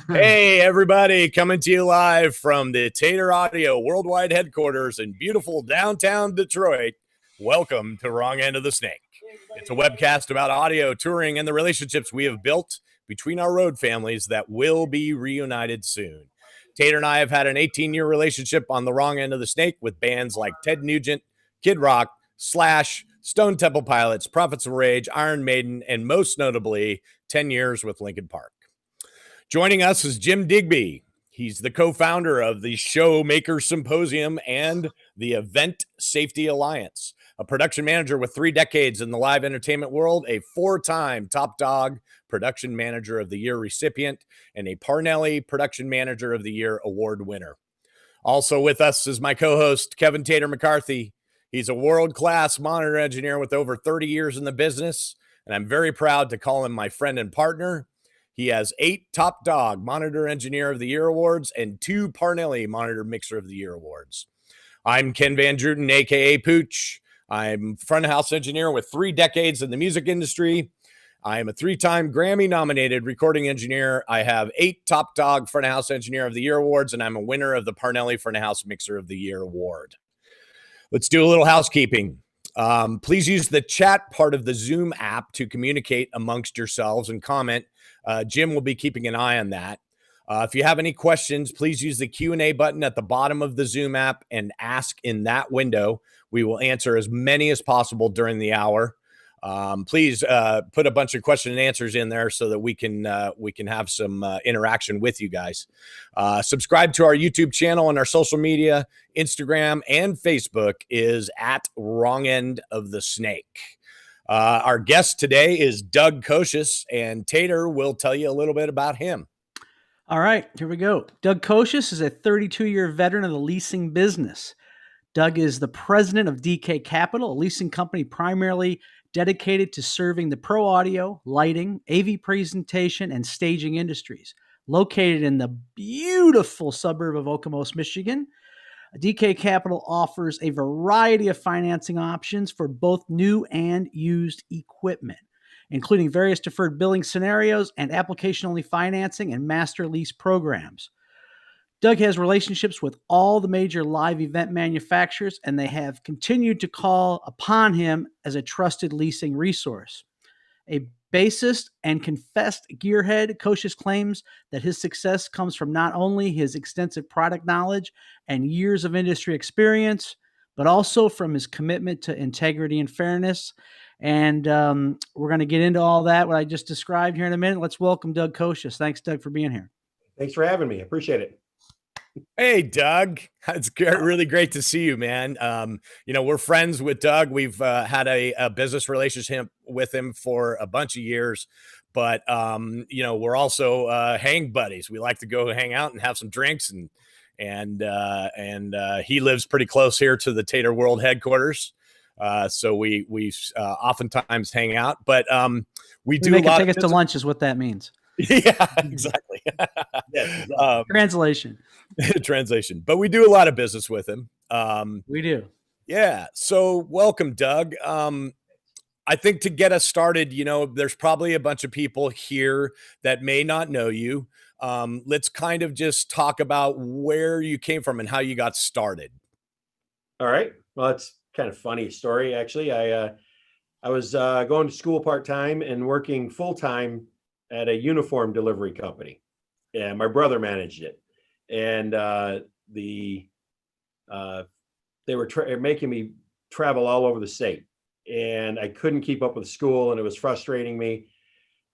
Hey, everybody, coming to you live from the tateraudio worldwide headquarters in beautiful downtown Detroit. Welcome to Wrong End of the Snake. It's a webcast about audio, touring, and the relationships we have built between our road families that will be reunited soon. Tater and I have had an 18-year relationship on the wrong end of the snake with bands like Ted Nugent, Kid Rock, Slash, Stone Temple Pilots, Prophets of Rage, Iron Maiden, and most notably, 10 years with Linkin Park. Joining us is Jim Digby. He's the co-founder of the Showmaker Symposium and the Event Safety Alliance, a production manager with 3 decades in the live entertainment world, a 4-time Top Dog Production Manager of the Year recipient, and a Parnelli Production Manager of the Year award winner. Also with us is my co-host, Kevin Tater McCarthy. He's a world-class monitor engineer with over 30 years in the business, and I'm very proud to call him my friend and partner. He has 8 Top Dog Monitor Engineer of the Year awards and 2 Parnelli Monitor Mixer of the Year awards. I'm Ken Van Druten, a.k.a. Pooch. I'm front of house engineer with 3 decades in the music industry. I am a 3-time Grammy-nominated recording engineer. I have 8 Top Dog Front of House Engineer of the Year awards, and I'm a winner of the Parnelli Front of House Mixer of the Year award. Let's do a little housekeeping. Please use the chat part of the Zoom app to communicate amongst yourselves and comment. Jim will be keeping an eye on that. If you have any questions, please use the Q&A button at the bottom of the Zoom app and ask in that window. We will answer as many as possible during the hour. Please put a bunch of question and answers in there so that we can have some interaction with you guys. Subscribe to our YouTube channel and our social media. Instagram and Facebook is at Wrong End of the Snake. Our guest today is Doug KOCSIS, and Tater will tell you a little bit about him. All right, here we go. Doug KOCSIS is a 32-year veteran of the leasing business. Doug is the president of DK Capital, a leasing company primarily dedicated to serving the pro audio, lighting, AV presentation, and staging industries. Located in the beautiful suburb of Okemos, Michigan, DK Capital offers a variety of financing options for both new and used equipment, including various deferred billing scenarios and application-only financing and master lease programs. Doug has relationships with all the major live event manufacturers, and they have continued to call upon him as a trusted leasing resource. A bassist and confessed gearhead, KOCSIS claims that his success comes from not only his extensive product knowledge and years of industry experience, but also from his commitment to integrity and fairness. And we're going to get into all that, what I just described here in a minute. Let's welcome Doug KOCSIS. Thanks, Doug, for being here. Thanks for having me. I appreciate it. Hey, Doug. It's really great to see you, man. We're friends with Doug. We've had a business relationship with him for a bunch of years, but, we're also hang buddies. We like to go hang out and have some drinks, and he lives pretty close here to the Tater World headquarters. So we oftentimes hang out, but we do make a lot. Take us to lunch is what that means. Yeah, exactly. Translation. But we do a lot of business with him. We do. Yeah. So welcome, Doug. I think to get us started, there's probably a bunch of people here that may not know you. Let's kind of just talk about where you came from and how you got started. All right. Well, it's kind of funny story, actually. I was going to school part-time and working full-time at a uniform delivery company. And my brother managed it. And they were making me travel all over the state. And I couldn't keep up with school, and it was frustrating me.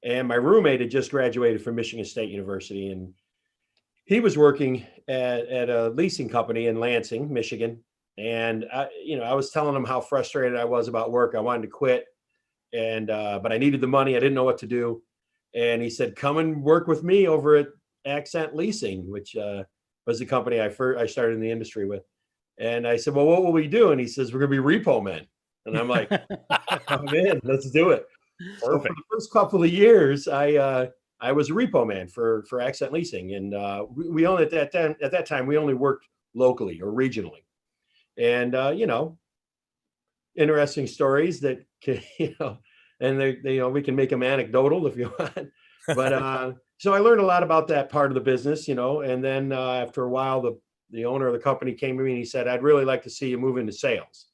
And my roommate had just graduated from Michigan State University, and he was working at a leasing company in Lansing, Michigan. And I was telling him how frustrated I was about work. I wanted to quit, but I needed the money. I didn't know what to do. And he said, "Come and work with me over at Accent Leasing," which was the company I started in the industry with. And I said, "Well, what will we do?" And he says, "We're going to be repo men." And I'm like, "I'm in. Let's do it." Perfect. So for the first couple of years, I was a repo man for Accent Leasing, and we only at that time we only worked locally or regionally. And interesting stories that and we can make them anecdotal if you want. But So I learned a lot about that part of the business, and then after a while, the owner of the company came to me and he said, I'd really like to see you move into sales.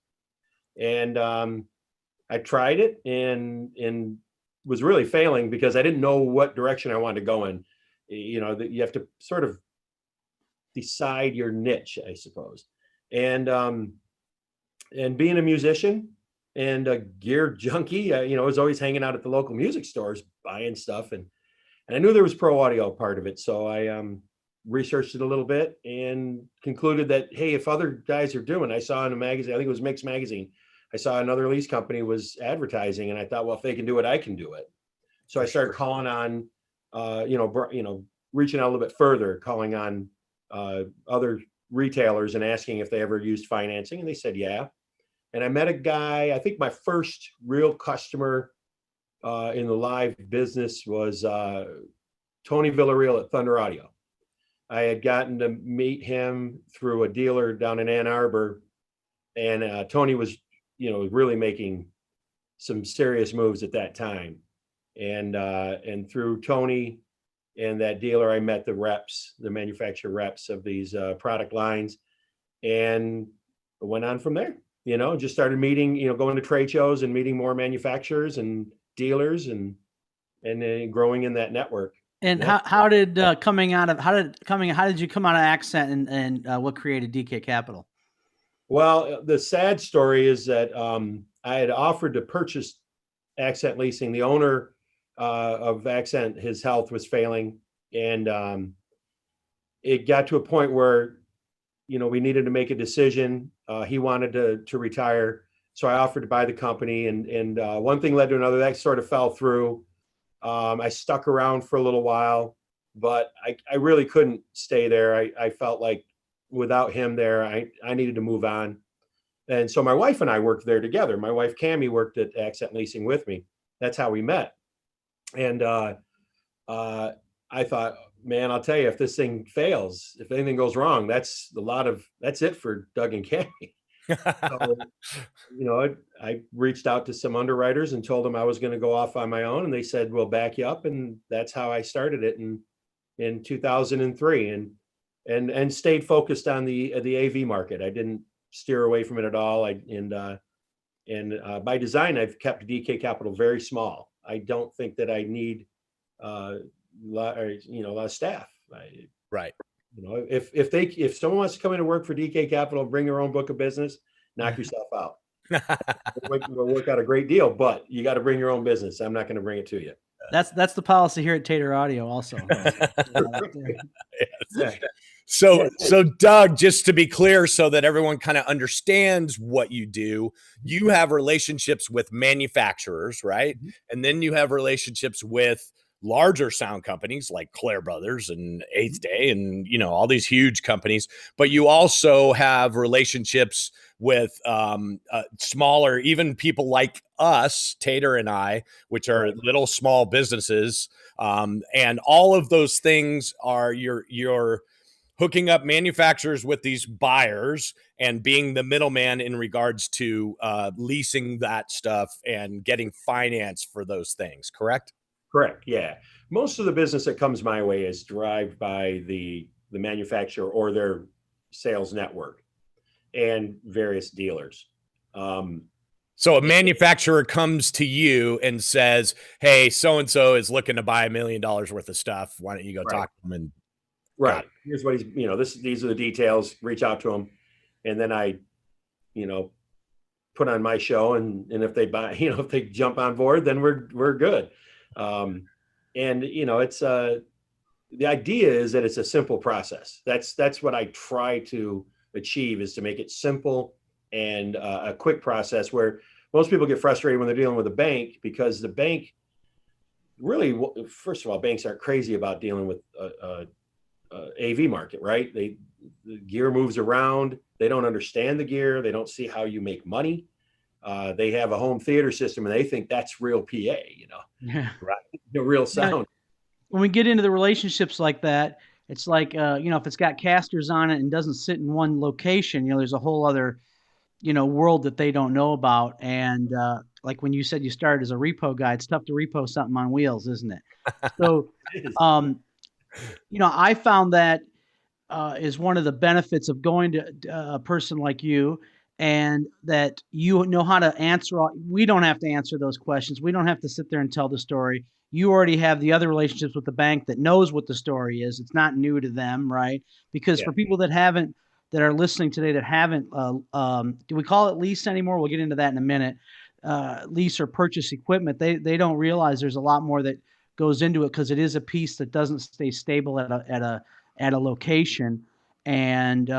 And I tried it and was really failing because I didn't know what direction I wanted to go in. That you have to sort of decide your niche, I suppose. And being a musician and a gear junkie, I was always hanging out at the local music stores buying stuff, and I knew there was pro audio part of it. So I researched it a little bit and concluded that, hey, if other guys are doing, I saw in a magazine, I think it was Mix Magazine, I saw another lease company was advertising, and I thought, well, if they can do it, I can do it. So I started calling on, reaching out a little bit further, calling on other retailers and asking if they ever used financing, and they said, yeah. And I met a guy, I think my first real customer in the live business was Tony Villarreal at Thunder Audio. I had gotten to meet him through a dealer down in Ann Arbor, and Tony was, really making some serious moves at that time. And through Tony and that dealer, I met the reps, the manufacturer reps of these product lines, and went on from there. Just started meeting, going to trade shows and meeting more manufacturers and dealers, and growing in that network. And how did you come out of Accent and what created DK Capital? Well, the sad story is that I had offered to purchase Accent Leasing. The owner of Accent, his health was failing, and it got to a point where we needed to make a decision. He wanted to retire, so I offered to buy the company, and one thing led to another. That sort of fell through. I stuck around for a little while, but I really couldn't stay there. I felt like without him there, I needed to move on. And so my wife and I worked there together. My wife, Cammie, worked at Accent Leasing with me. That's how we met. And I thought, man, I'll tell you, if this thing fails, if anything goes wrong, that's it for Doug and Cammie. So, I reached out to some underwriters and told them I was going to go off on my own, and they said, we'll back you up. And that's how I started it in 2003, and stayed focused on the AV market. I didn't steer away from it at all. By design, I've kept DK Capital very small. I don't think that I need a lot of staff. Right. If someone wants to come in and work for DK Capital, bring their own book of business, knock yourself out. We'll work out a great deal, but you got to bring your own business. I'm not going to bring it to you. That's the policy here at tateraudio also. Yes. So Doug, just to be clear, so that everyone kind of understands what you do, you have relationships with manufacturers, right? Mm-hmm. And then you have relationships with larger sound companies like Clair Brothers and Eighth Day and, all these huge companies, but you also have relationships with smaller, even people like us, Tater and I, which are little small businesses. And all of those things are you're hooking up manufacturers with these buyers and being the middleman in regards to leasing that stuff and getting finance for those things, correct? Correct. Yeah. Most of the business that comes my way is derived by the manufacturer or their sales network and various dealers. So a manufacturer comes to you and says, hey, so-and-so is looking to buy $1 million worth of stuff. Why don't you go talk to them? And here's what these are the details, reach out to them. And then I, put on my show, and if they buy, if they jump on board, then we're good. It's the idea is that it's a simple process. That's what I try to achieve, is to make it simple and a quick process, where most people get frustrated when they're dealing with a bank, because the bank really, first of all, banks aren't crazy about dealing with AV market, right? The gear moves around. They don't understand the gear. They don't see how you make money. They have a home theater system and they think that's real PA, right? Real sound. When we get into the relationships like that, it's like, if it's got casters on it and doesn't sit in one location, there's a whole other, world that they don't know about. And like when you said you started as a repo guy, it's tough to repo something on wheels, isn't it? So, I found that is one of the benefits of going to a person like you, and that you know how to answer. We don't have to answer those questions. We don't have to sit there and tell the story. You already have the other relationships with the bank that knows what the story is. It's not new to them, right? Because for people that are listening today that haven't, do we call it lease anymore? We'll get into that in a minute. Lease or purchase equipment. They don't realize there's a lot more that goes into it, because it is a piece that doesn't stay stable at a location. And,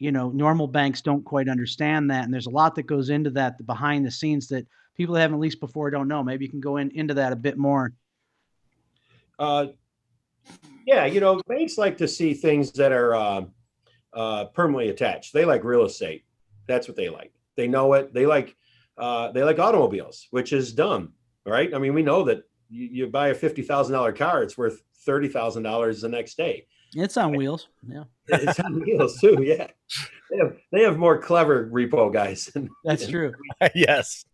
normal banks don't quite understand that. And there's a lot that goes into that, the behind the scenes, that people that haven't leased before don't know. Maybe you can go into that a bit more. Banks like to see things that are permanently attached. They like real estate. That's what they like. They know it. They like automobiles, which is dumb, right? I mean, we know that you buy a $50,000 car, it's worth $30,000 the next day. It's on wheels. Yeah. It's on wheels too. Yeah. They have more clever repo guys. That's true. Yes.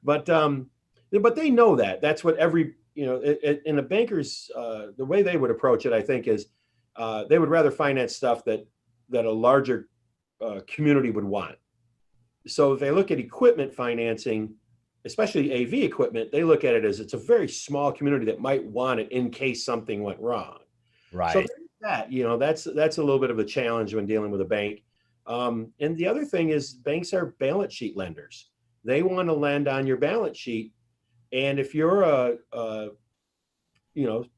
But they know that. That's what every, in the bankers, the way they would approach it, I think, is they would rather finance stuff that a larger community would want. So if they look at equipment financing, especially AV equipment, they look at it as it's a very small community that might want it in case something went wrong. Right. So that's a little bit of a challenge when dealing with a bank. And the other thing is, banks are balance sheet lenders. They want to lend on your balance sheet. And if you're a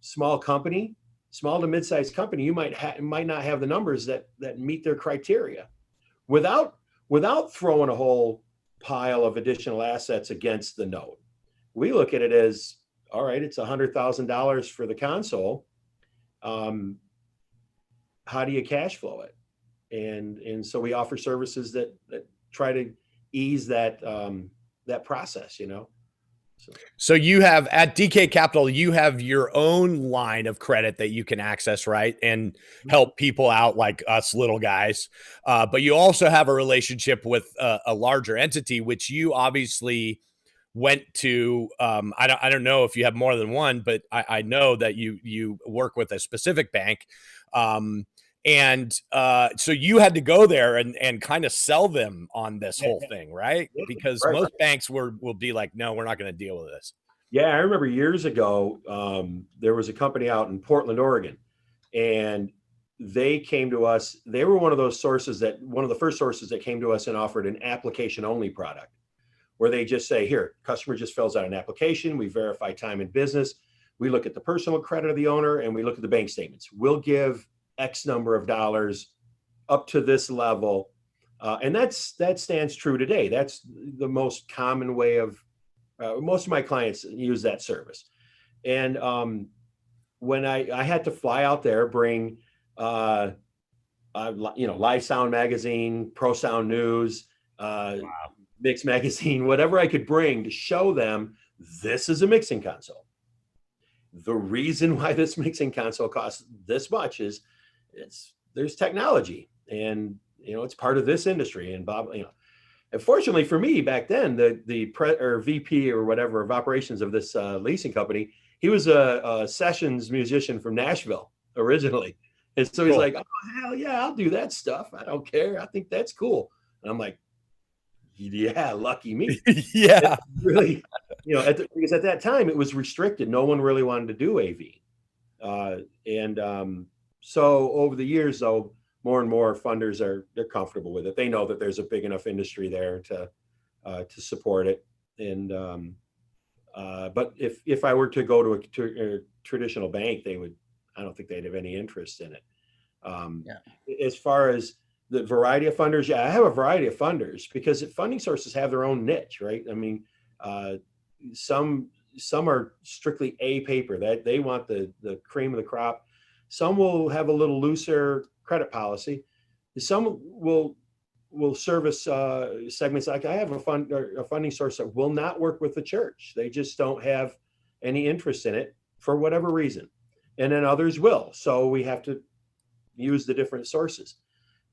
small company, small to mid-sized company, you might not have the numbers that meet their criteria without throwing a whole pile of additional assets against the note. We look at it as, all right, it's $100,000 for the console. How do you cash flow it? And so we offer services that try to ease that process, So you have at DK Capital, you have your own line of credit that you can access, right? And help people out like us little guys. But you also have a relationship with a larger entity, which you obviously went to. I don't know if you have more than one, but I know that you work with a specific bank. So you had to go there and kind of sell them on this whole thing, right? Because most banks will be like, no, we're not going to deal with this. Yeah, I remember years ago, there was a company out in Portland, Oregon, and they came to us. They were one of the first sources that came to us and offered an application-only product, where they just say, here, customer just fills out an application. We verify time in business. We look at the personal credit of the owner, and we look at the bank statements. We'll give X number of dollars up to this level. And that stands true today. That's the most common way of, most of my clients use that service. And when I had to fly out there, bring, Live Sound Magazine, Pro Sound News, Mix Magazine, whatever I could bring to show them this is a mixing console. The reason why this mixing console costs this much is there's technology, and it's part of this industry. And Bob, and fortunately for me back then, the VP or whatever of operations of this leasing company, he was a sessions musician from Nashville originally, and so he's like, oh hell yeah, I'll do that stuff. I don't care. I think that's cool. And I'm like, yeah, lucky me. Yeah, really, because at that time it was restricted. No one really wanted to do AV, so over the years, though, more and more funders they're comfortable with it. They know that there's a big enough industry there to support it. And but if I were to go to a traditional bank, I don't think they'd have any interest in it. As far as the variety of funders, I have a variety of funders, because funding sources have their own niche, right? I mean, some are strictly A paper, that they want the cream of the crop. Some will have a little looser credit policy. Some will service segments. Like I have a funding source that will not work with the church. They just don't have any interest in it for whatever reason. And then others will. So we have to use the different sources.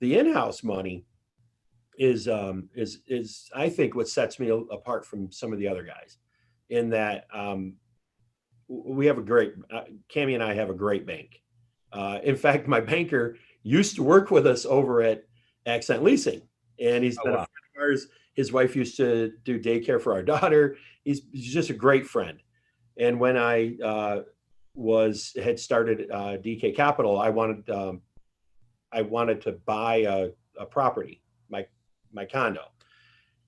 The in-house money, is I think what sets me apart from some of the other guys, in that we have a great, Cammie and I have a great bank. In fact, my banker used to work with us over at Accent Leasing, and he's been a friend of ours. His wife used to do daycare for our daughter. He's just a great friend. And when I had started DK Capital, I wanted to buy a property, my condo,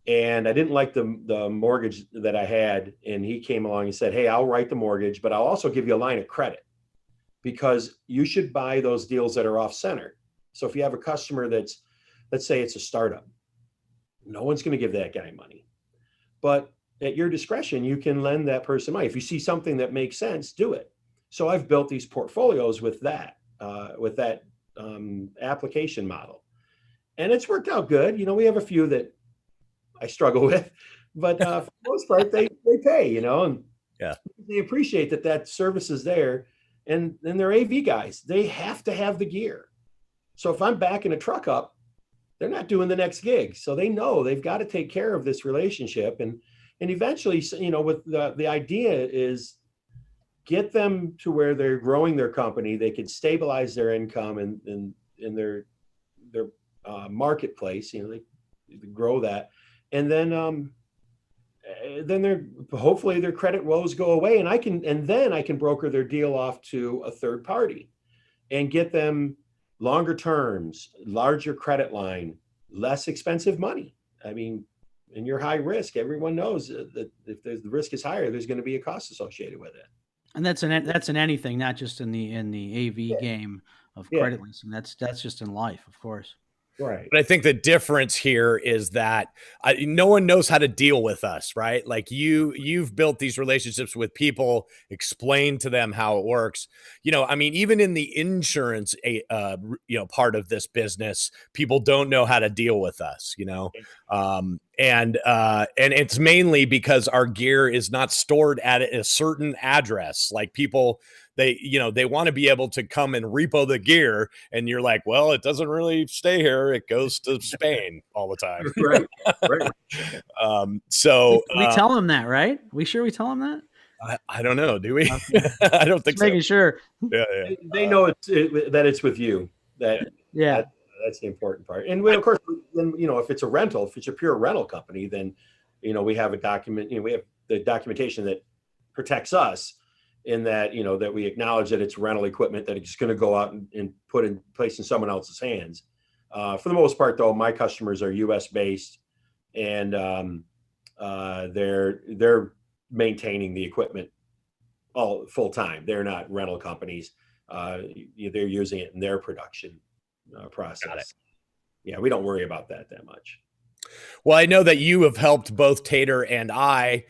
and I didn't like the mortgage that I had. And he came along and said, "Hey, I'll write the mortgage, but I'll also give you a line of credit, because you should buy those deals that are off center. So if you have a customer that's, let's say it's a startup, no one's going to give that guy money, but at your discretion, you can lend that person money. If you see something that makes sense, do it." So I've built these portfolios with that application model, and it's worked out good. You know, we have a few that I struggle with, but for the most part, they pay, you know, and they appreciate that service is there. And then they're AV guys. They have to have the gear. So if I'm backing a truck up, they're not doing the next gig. So they know they've got to take care of this relationship. And eventually, you know, with the idea is get them to where they're growing their company. They can stabilize their income and in their marketplace, you know, they grow that. And then hopefully their credit woes go away, and then I can broker their deal off to a third party and get them longer terms, larger credit line, less expensive money. I mean, and you're high risk. Everyone knows that if the risk is higher, there's going to be a cost associated with it. And that's in anything, not just in the AV game of credit leasing. That's just in life, of course. Right. But I think the difference here is that no one knows how to deal with us, right? Like you've built these relationships with people, explain to them how it works. You know, I mean, even in the insurance, part of this business, people don't know how to deal with us, you know? And it's mainly because our gear is not stored at a certain address. Like people, they want to be able to come and repo the gear, and you're like, well, it doesn't really stay here. It goes to Spain all the time. Right. So we tell them that, right? We tell them that? I don't know. Do we? Okay. I don't think so. Making sure. Yeah. They know that it's with you. That's the important part. And of course, then, you know, if it's a rental, if it's a pure rental company, then, you know, we have a document, you know, we have the documentation that protects us, in that, you know, that we acknowledge that it's rental equipment, that it's going to go out and put in place in someone else's hands. For the most part, though, my customers are U.S. based, and they're maintaining the equipment all full time. They're not rental companies. They're using it in their production process. Got it. Yeah, we don't worry about that much. Well, I know that you have helped both Tater and I.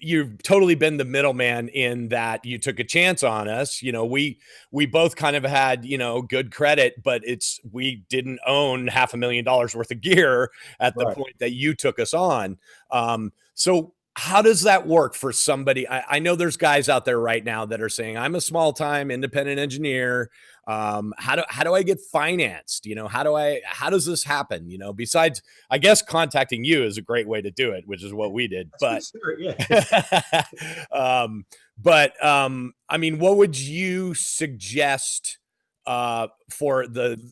You've totally been the middleman in that you took a chance on us. You know, we both kind of had, you know, good credit, but we didn't own $500,000 worth of gear at the point that you took us on. So how does that work for somebody? I know there's guys out there right now that are saying, I'm a small time independent engineer. How do I get financed? You know, how does this happen? You know, besides, I guess contacting you is a great way to do it, which is what we did. But, I mean, what would you suggest for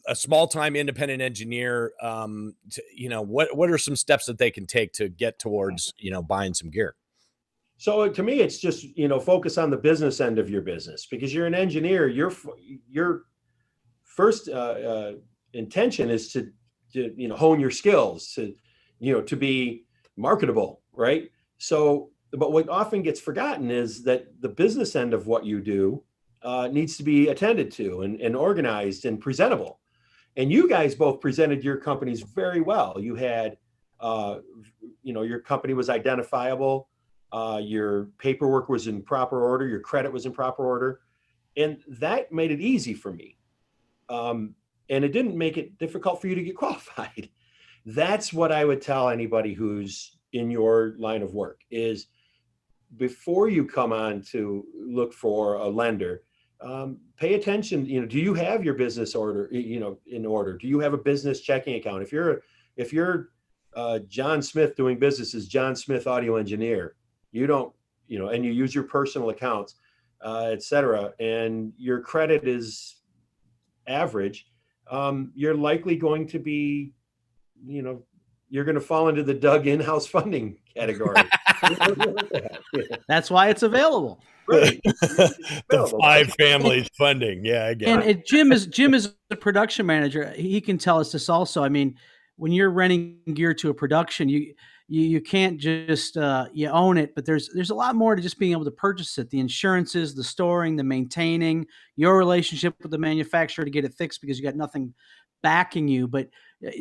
a small time independent engineer? You know, what are some steps that they can take to get towards, you know, buying some gear? So to me, it's just, you know, focus on the business end of your business, because you're an engineer. Your first intention is to, you know, hone your skills, to be marketable, right? So, but what often gets forgotten is that the business end of what you do needs to be attended to and organized and presentable. And you guys both presented your companies very well. You had, your company was identifiable. Your paperwork was in proper order. Your credit was in proper order. And that made it easy for me. And it didn't make it difficult for you to get qualified. That's what I would tell anybody who's in your line of work is, before you come on to look for a lender, pay attention. You know, do you have your business order, in order? Do you have a business checking account? If you're if you're John Smith doing business as John Smith audio engineer, you don't, and you use your personal accounts, et cetera, and your credit is average, you're likely going to be, you're going to fall into the Doug in-house funding category. That's why it's available. Right. The 5 families funding. Yeah, I get it. And Jim is a production manager. He can tell us this also. I mean, when you're renting gear to a production, you can't just you own it, but there's a lot more to just being able to purchase it. The insurances, the storing, the maintaining, your relationship with the manufacturer to get it fixed because you got nothing backing you. But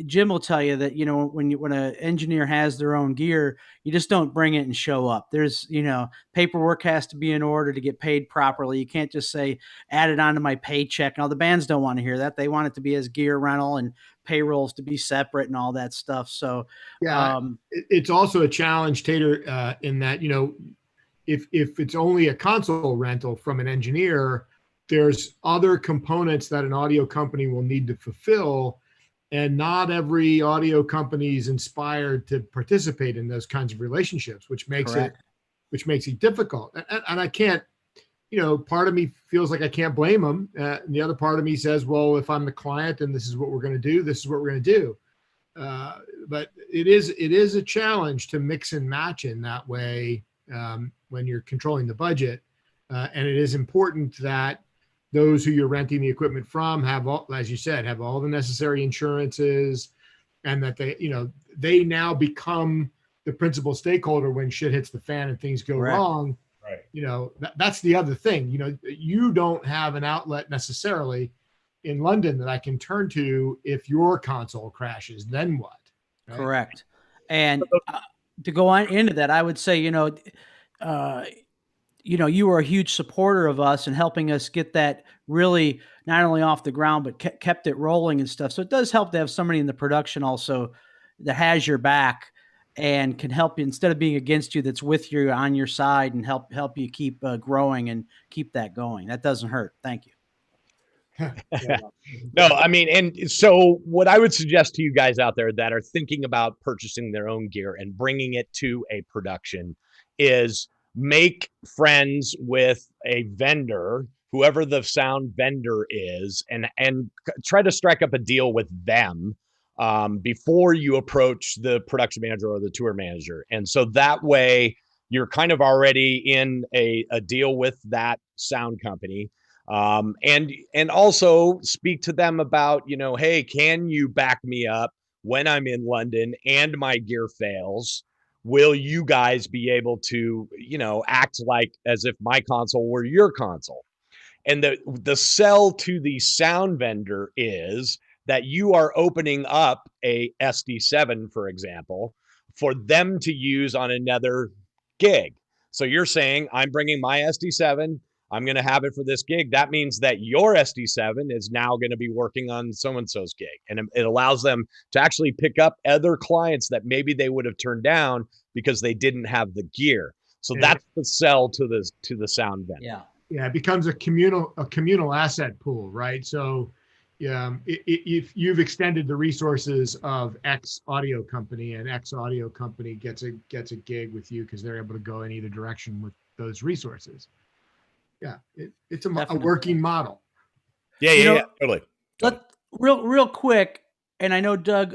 Jim will tell you that, when an engineer has their own gear, you just don't bring it and show up. There's, paperwork has to be in order to get paid properly. You can't just say, add it onto my paycheck. Now the bands don't want to hear that. They want it to be as gear rental and payrolls to be separate and all that stuff. So yeah, it's also a challenge, Tater, in that, if it's only a console rental from an engineer, there's other components that an audio company will need to fulfill. And not every audio company is inspired to participate in those kinds of relationships, which makes it difficult. And I can't, part of me feels like I can't blame them. And the other part of me says, well, if I'm the client and this is what we're going to do, this is what we're going to do. But it is a challenge to mix and match in that way when you're controlling the budget. And it is important that those who you're renting the equipment from have all, as you said, have all the necessary insurances, and that they now become the principal stakeholder when shit hits the fan and things go wrong. Right. That's the other thing. You don't have an outlet necessarily in London that I can turn to if your console crashes. Then what? Right? Correct. And to go on into that, I would say, you were a huge supporter of us and helping us get that really not only off the ground, but kept it rolling and stuff. So it does help to have somebody in the production also that has your back and can help you instead of being against you, that's with you on your side and help you keep growing and keep that going. That doesn't hurt. Thank you. No, I mean, and so what I would suggest to you guys out there that are thinking about purchasing their own gear and bringing it to a production is make friends with a vendor, whoever the sound vendor is, and try to strike up a deal with them before you approach the production manager or the tour manager. And so that way you're kind of already in a deal with that sound company. And also speak to them about, hey, can you back me up when I'm in London and my gear fails? Will you guys be able to, act like as if my console were your console? And the sell to the sound vendor is that you are opening up a SD7, for example, for them to use on another gig. So you're saying, I'm bringing my SD7, I'm going to have it for this gig. That means that your SD7 is now going to be working on so-and-so's gig. And it allows them to actually pick up other clients that maybe they would have turned down because they didn't have the gear. So that's the sell to the sound vendor. Yeah. Yeah. It becomes a communal asset pool, right? So if you've extended the resources of X audio company and X audio company gets a gig with you because they're able to go in either direction with those resources. Yeah, it's a working model. Yeah, totally. But real quick, and I know Doug,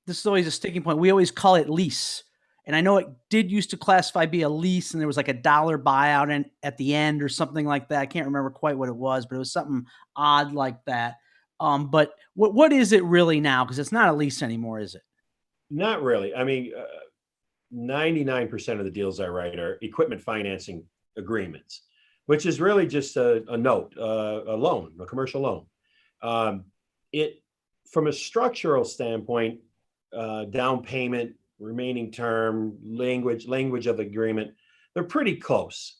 this is always a sticking point. We always call it lease, and I know it did used to classify be a lease, and there was like $1 buyout at the end or something like that. I can't remember quite what it was, but it was something odd like that. But what is it really now? Because it's not a lease anymore, is it? Not really. I mean, 99% of the deals I write are equipment financing agreements, which is really just a note, a loan, a commercial loan. From a structural standpoint, down payment, remaining term, language of the agreement, they're pretty close.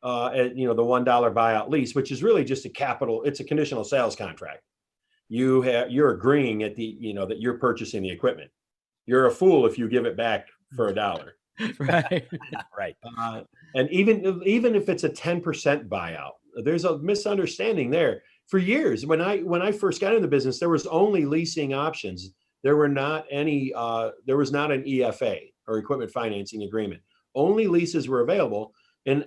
The $1 buyout lease, which is really just it's a conditional sales contract. You're agreeing that you're purchasing the equipment. You're a fool if you give it back for $1. Right. Right. And even if it's a 10% buyout, there's a misunderstanding there. For years, when I first got into the business, there was only leasing options. there was not an EFA or equipment financing agreement. Only leases were available. And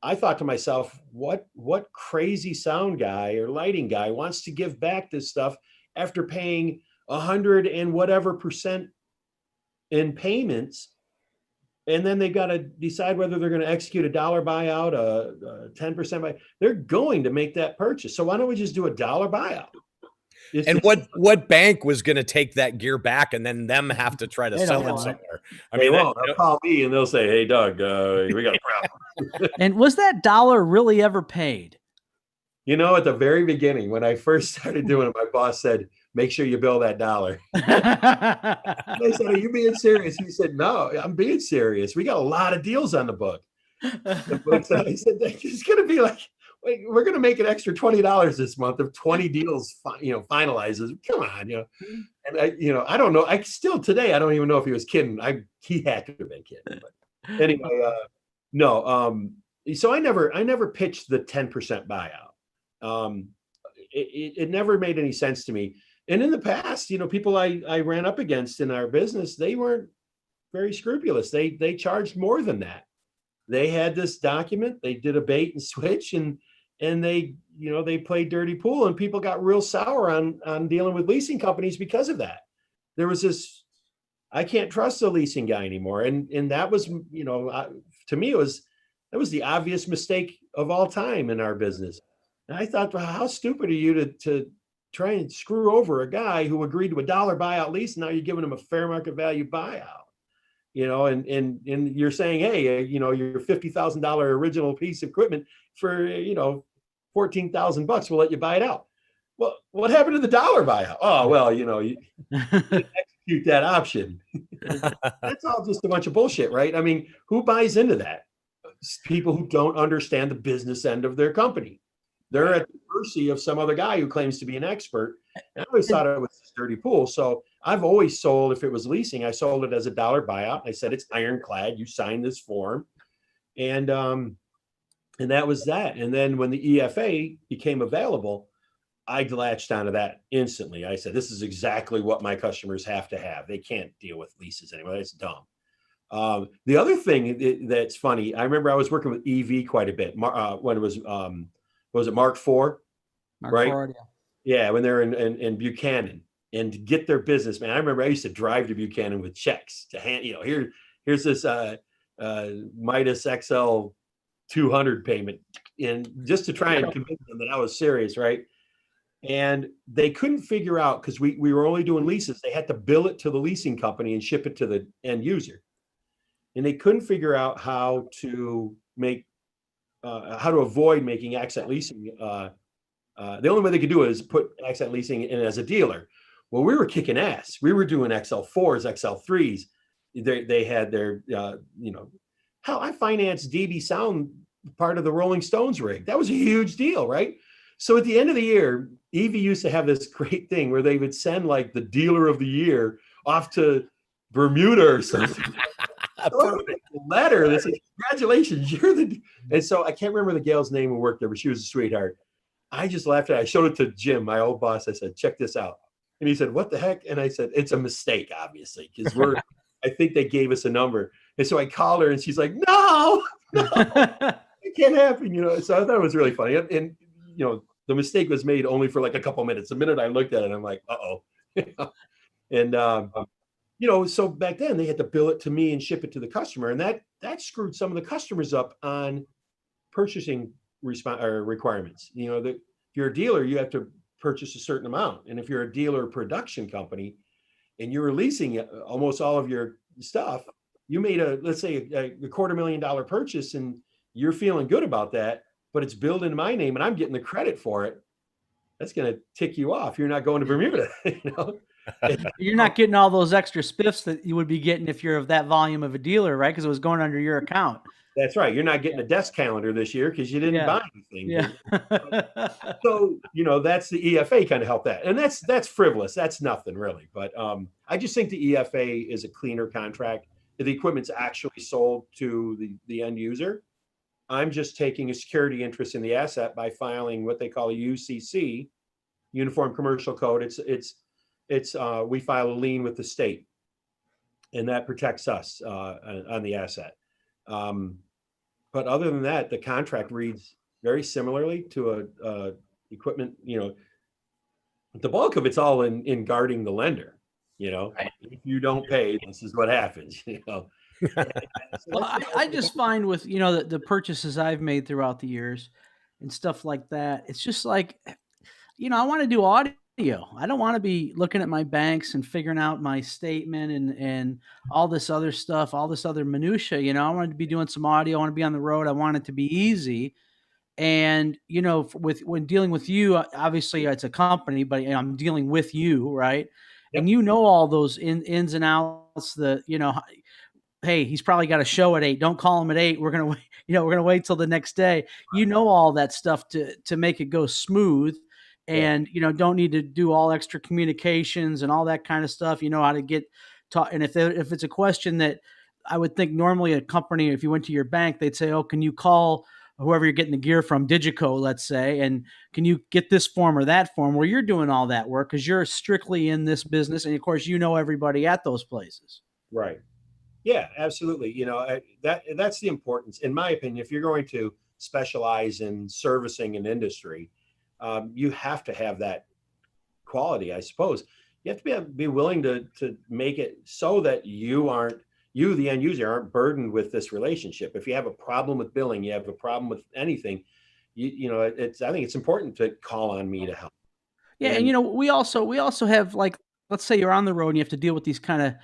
I thought to myself, what crazy sound guy or lighting guy wants to give back this stuff after paying 100 and whatever % in payments? And then they've got to decide whether they're going to execute a $1 buyout, a 10% buyout. They're going to make that purchase. So why don't we just do a $1 buyout? And what bank was going to take that gear back and then them have to try to sell it somewhere? I mean, they'll call me and they'll say, "Hey, Doug, we got a problem." And was that $1 really ever paid? You know, at the very beginning, when I first started doing it, my boss said, "Make sure you bill that $1." I said, "Are you being serious?" He said, "No, I'm being serious. We got a lot of deals on the book." I said, "It's going to be like, wait, we're going to make an extra $20 this month if 20 deals, finalizes. Come on, And I don't know. I still today, I don't even know if he was kidding. He had to have been kidding. But anyway, no. So I never pitched the 10% buyout. It never made any sense to me. And in the past, people I ran up against in our business, they weren't very scrupulous. They charged more than that. They had this document. They did a bait and switch, and they played dirty pool, and people got real sour on dealing with leasing companies because of that. There was this, I can't trust the leasing guy anymore, and that was, to me, that was the obvious mistake of all time in our business. And I thought, well, how stupid are you to try and screw over a guy who agreed to a $1 buyout lease, and now you're giving him a fair market value buyout. And you're saying, hey, your $50,000 original piece of equipment for, $14,000, we'll let you buy it out. Well, what happened to the $1 buyout? Oh, well, you execute that option. That's all just a bunch of bullshit, right? I mean, who buys into that? People who don't understand the business end of their company. They're at the mercy of some other guy who claims to be an expert. And I always thought it was a dirty pool. So I've always sold, if it was leasing, I sold it as a $1 buyout. I said, it's ironclad. You sign this form. And that was that. And then when the EFA became available, I latched onto that instantly. I said, this is exactly what my customers have to have. They can't deal with leases anymore. That's dumb. The other thing that's funny, I remember I was working with EV quite a bit when it was it Mark IV? Right? IV, yeah, when they're in Buchanan, and to get their business, man. I remember I used to drive to Buchanan with checks to hand, here's this Midas XL 200 payment, and just to try and convince them that I was serious, right? And they couldn't figure out, because we were only doing leases. They had to bill it to the leasing company and ship it to the end user. And they couldn't figure out how to avoid making accent leasing. The only way they could do it is put accent leasing in as a dealer. Well, we were kicking ass. We were doing XL4s, XL3s. They had their, hell, I financed DB Sound, part of the Rolling Stones rig. That was a huge deal, right? So at the end of the year, EV used to have this great thing where they would send like the dealer of the year off to Bermuda or something. Letter that says, congratulations, you're the. And so I can't remember the gal's name who worked there, but she was a sweetheart. I just laughed at it. I showed it to Jim, my old boss. I said, check this out. And he said, what the heck? And I said, it's a mistake, obviously, because I think they gave us a number. And so I called her and she's like, no, it can't happen. So I thought it was really funny. And the mistake was made only for like a couple minutes. The minute I looked at it, I'm like, uh-oh. And, so back then they had to bill it to me and ship it to the customer. And that screwed some of the customers up on purchasing requirements. If you're a dealer, you have to purchase a certain amount. And if you're a dealer production company and you're leasing almost all of your stuff, you made let's say a $250,000 purchase, and you're feeling good about that, but it's billed in my name and I'm getting the credit for it. That's going to tick you off. You're not going to Bermuda, You're not getting all those extra spiffs that you would be getting if you're of that volume of a dealer, right? Because it was going under your account. That's right. You're not getting a desk calendar this year because you didn't buy anything. Yeah. So, that's the EFA kind of helped that. And that's frivolous. That's nothing really. But I just think the EFA is a cleaner contract. If the equipment's actually sold to the end user, I'm just taking a security interest in the asset by filing what they call a UCC, Uniform Commercial Code. it's we file a lien with the state, and that protects us on the asset. But other than that, the contract reads very similarly to a equipment. The bulk of it's all in guarding the lender. Right. If you don't pay, this is what happens. Well, I just find with the purchases I've made throughout the years and stuff like that, it's just like, I want to do audio. I don't want to be looking at my banks and figuring out my statement and all this other stuff, all this other minutia. I want to be doing some audio. I want to be on the road. I want it to be easy. And when dealing with you, obviously it's a company, but I'm dealing with you, right? Yep. And all those ins and outs. Hey, he's probably got a show at 8. Don't call him at 8. We're gonna wait. We're gonna wait till the next day. All that stuff to make it go smooth, and don't need to do all extra communications and all that kind of stuff. How to get taught. And if it's a question that I would think normally a company, if you went to your bank, they'd say, "Oh, can you call whoever you're getting the gear from, Digico, let's say, and can you get this form or that form?" Where you're doing all that work because you're strictly in this business, and of course everybody at those places. Right. Yeah, absolutely. That's the importance, in my opinion. If you're going to specialize in servicing an industry, you have to have that quality, I suppose. You have to be willing to make it so that you, the end user, aren't burdened with this relationship. If you have a problem with billing, you have a problem with anything, I think it's important to call on me to help. Yeah, and we also have, like, let's say you're on the road and you have to deal with these kind of,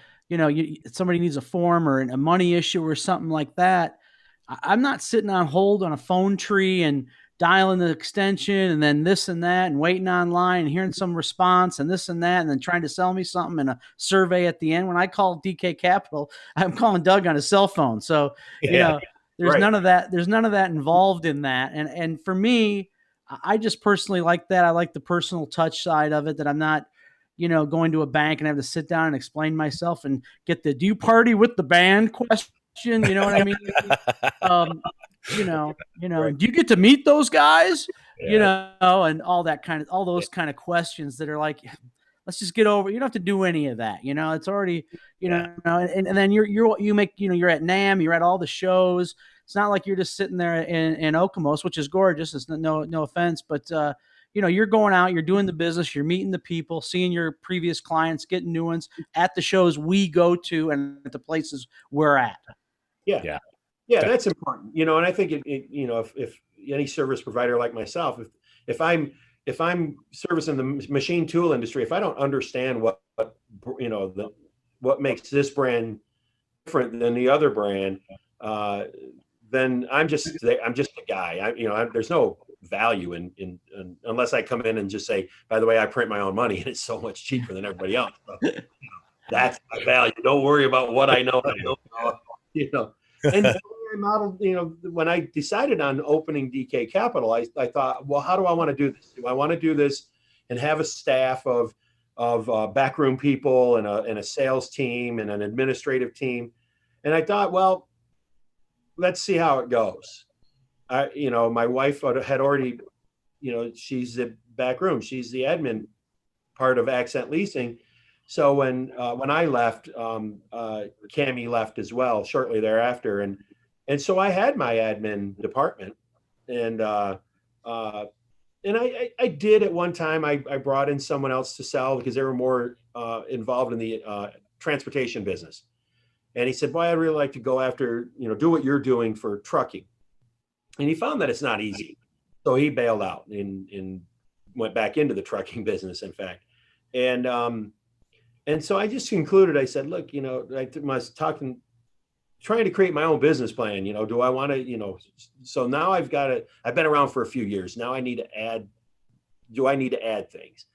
somebody needs a form or a money issue or something like that. I'm not sitting on hold on a phone tree and dialing the extension and then this and that and waiting online and hearing some response and this and that and then trying to sell me something and a survey at the end. When I call DK Capital, I'm calling Doug on his cell phone. So, there's right. none of that. There's none of that involved in that. And for me, I just personally like that. I like the personal touch side of it, that I'm not, going to a bank and have to sit down and explain myself and get the "do you party with the band" question. You know what I mean? Right. Do you get to meet those guys? Yeah. And all those kind of questions that are like, let's just get over. You don't have to do any of that. It's already, and then you're at NAMM, you're at all the shows. It's not like you're just sitting there in Okemos, which is gorgeous. It's no offense, but you're going out, you're doing the business, you're meeting the people, seeing your previous clients, getting new ones at the shows we go to and at the places we're at. Yeah. That's important. And I think if any service provider like myself, if I'm servicing the machine tool industry, if I don't understand what makes this brand different than the other brand, then I'm just a guy. There's no value in unless I come in and just say, by the way, I print my own money and it's so much cheaper than everybody else. So, that's my value. Don't worry about what I know. And I modeled, when I decided on opening DK Capital, I thought, well, how do I want to do this? Do I want to do this and have a staff of backroom people and a sales team and an administrative team? And I thought, well, let's see how it goes. My wife had already, she's the back room. She's the admin part of Accent Leasing. So when I left, Cammie left as well shortly thereafter. And so I had my admin department, and I did at one time, I brought in someone else to sell because they were more involved in the transportation business. And he said, boy, I'd really like to go after, do what you're doing for trucking. And he found that it's not easy. So he bailed out and went back into the trucking business, in fact. And so I just concluded, I said, look, I was trying to create my own business plan. Do I want to, so now I've been around for a few years. Now do I need to add things?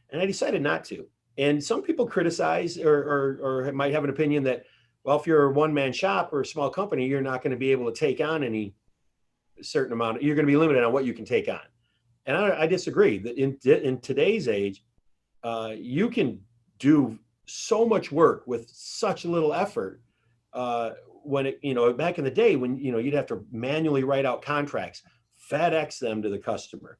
And I decided not to. And some people criticize or might have an opinion that, well, if you're a one-man shop or a small company, you're not going to be able to take on any certain amount. You're going to be limited on what you can take on. And I disagree. In today's age, you can do so much work with such little effort. When back in the day when, you'd have to manually write out contracts, FedEx them to the customer,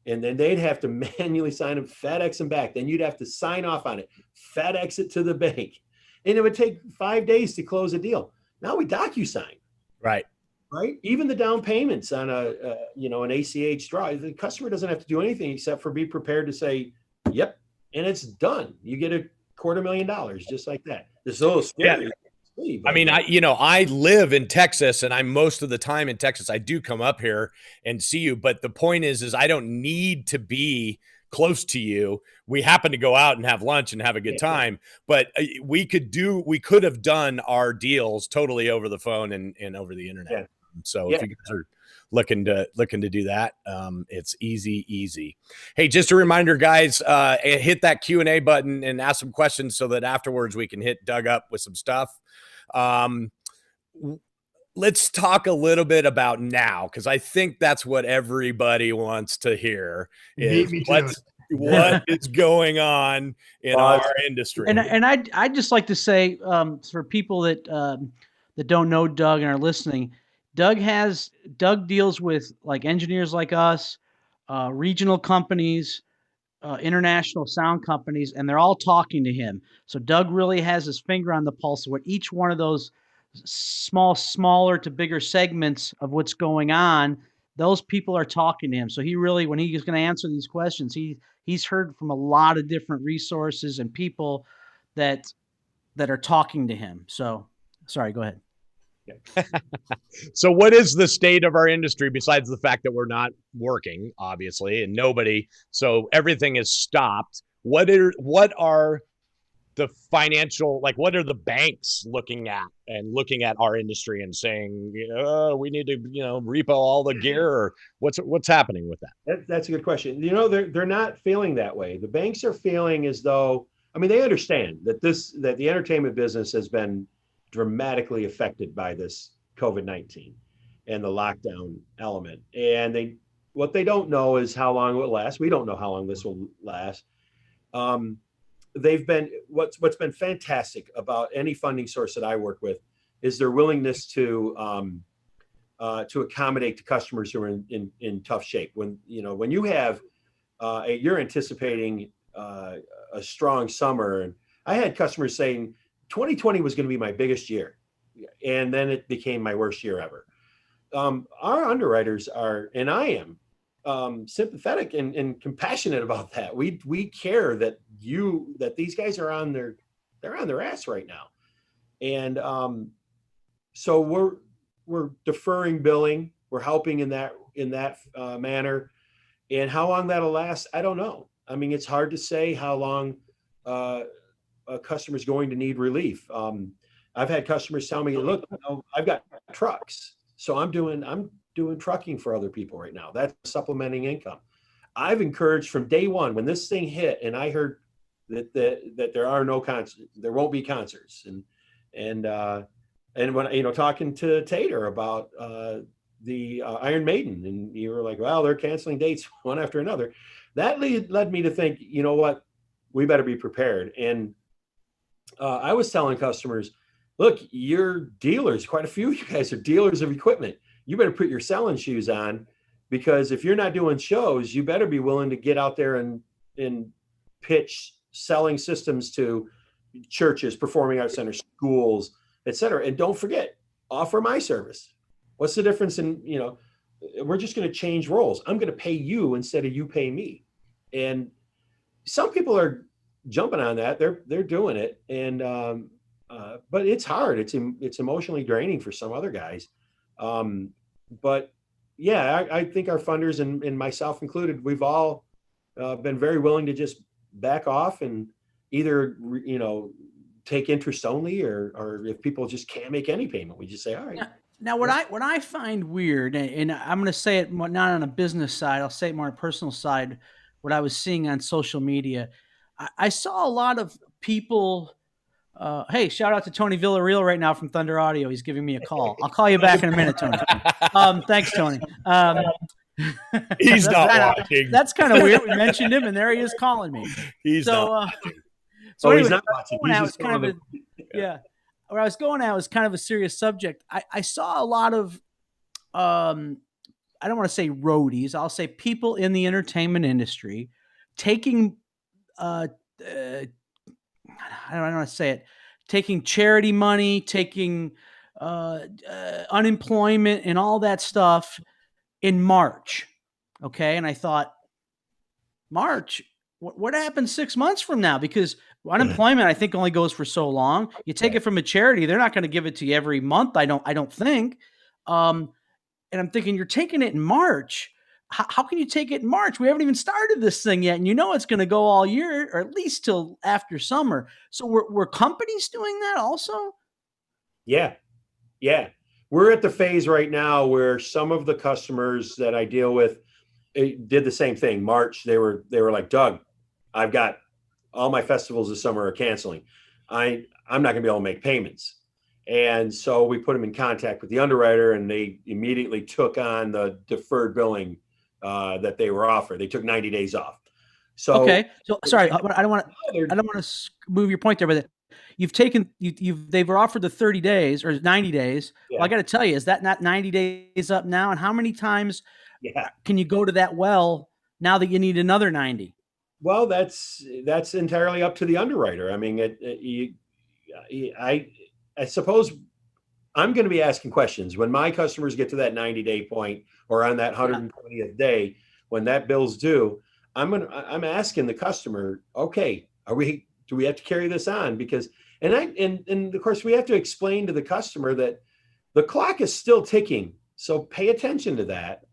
And then they'd have to manually sign them, FedEx them back. Then you'd have to sign off on it, FedEx it to the bank. And it would take 5 days to close a deal. Now we DocuSign. Right. Right. Even the down payments on an ACH draw, the customer doesn't have to do anything except for be prepared to say, yep. And it's done. You get $250,000 just like that. It's a little scary. Yeah. I mean, I live in Texas, and I'm most of the time in Texas. I do come up here and see you, but the point is I don't need to be close to you. We happen to go out and have lunch and have a good time, but we could have done our deals totally over the phone and over the internet. Yeah. So if you guys are looking to do that, it's easy. Hey, just a reminder, guys, hit that Q&A button and ask some questions so that afterwards we can hit Doug up with some stuff. Let's talk a little bit about now, because I think that's what everybody wants to hear is what is going on in our industry. And I'd just like to say, for people that don't know Doug and are listening, Doug deals with like engineers like us, regional companies, international sound companies, and they're all talking to him. So Doug really has his finger on the pulse of what each one of those smaller to bigger segments of what's going on, those people are talking to him. So he really, when he is going to answer these questions, he's heard from a lot of different resources and people that are talking to him. So sorry, go ahead. So what is the state of our industry besides the fact that we're not working, obviously, and so everything is stopped? What are the financial, like, what are the banks looking at our industry and saying, we need to, repo all the gear, or what's happening with that? That's a good question. They're not feeling that way. The banks are feeling as though, they understand that the entertainment business has been dramatically affected by this COVID-19 and the lockdown element. And what they don't know is how long it will last. We don't know how long this will last. What's been fantastic about any funding source that I work with is their willingness to accommodate the customers who are in tough shape. When you have you're anticipating a strong summer, and I had customers saying 2020 was going to be my biggest year, and then it became my worst year ever. Our underwriters are, and I am, sympathetic and compassionate about that. We care that these guys are on their ass right now, and so we're deferring billing. We're helping in that manner, and how long that'll last, I don't know. It's hard to say how long a customer is going to need relief. I've had customers tell me, look, I've got trucks, so I'm doing trucking for other people right now. That's supplementing income. I've encouraged from day one, when this thing hit and I heard that there are no concerts, there won't be concerts. And when, talking to Tater about the Iron Maiden, and you were like, well, they're canceling dates one after another. That led me to think, you know what, we better be prepared. And I was telling customers, look, you're dealers. Quite a few of you guys are dealers of equipment. You better put your selling shoes on, because if you're not doing shows, you better be willing to get out there and pitch selling systems to churches, performing arts centers, schools, et cetera. And don't forget, offer my service. What's the difference in, we're just going to change roles. I'm going to pay you instead of you pay me. And some people are jumping on that. They're doing it. And, but it's hard. It's emotionally draining for some other guys. But yeah, I think our funders and myself included, we've all been very willing to just back off and either, take interest only, or if people just can't make any payment, we just say, all right. Now, what I find weird, and I'm going to say it not on a business side, I'll say it more on a personal side, what I was seeing on social media, I saw a lot of people. Hey, shout out to Tony Villarreal right now from Thunder Audio. He's giving me a call. I'll call you back in a minute, Tony. Thanks, Tony. He's not watching. That's kind of weird. We mentioned him, and there he is calling me. He's not watching. So anyway, he's not watching. Where I was going at was kind of a serious subject. I saw a lot of I don't want to say roadies, I'll say people in the entertainment industry taking, I don't want to say it, taking charity money, taking unemployment and all that stuff in March. Okay. And I thought, March, what happens 6 months from now? Because unemployment, I think, only goes for so long. You take it from a charity, they're not going to give it to you every month. I don't think. And I'm thinking, you're taking it in March. How can you take it in March? We haven't even started this thing yet. And it's going to go all year, or at least till after summer. So were companies doing that also? Yeah. Yeah. We're at the phase right now where some of the customers that I deal with did the same thing. March, they were like, Doug, I've got all my festivals this summer are canceling. I'm not going to be able to make payments. And so we put them in contact with the underwriter, and they immediately took on the deferred billing that they were offered. They took 90 days off. So, okay. So sorry, I don't want to move your point there, but they were offered the 30 days or 90 days. Yeah. Well, I got to tell you, is that not 90 days up now? And how many times can you go to that well now that you need another 90? Well, that's entirely up to the underwriter. I mean, I suppose I'm going to be asking questions when my customers get to that 90-day point, or on that 120th day when that bill's due. I'm asking the customer, okay, do we have to carry this on? Because and of course we have to explain to the customer that the clock is still ticking. So pay attention to that.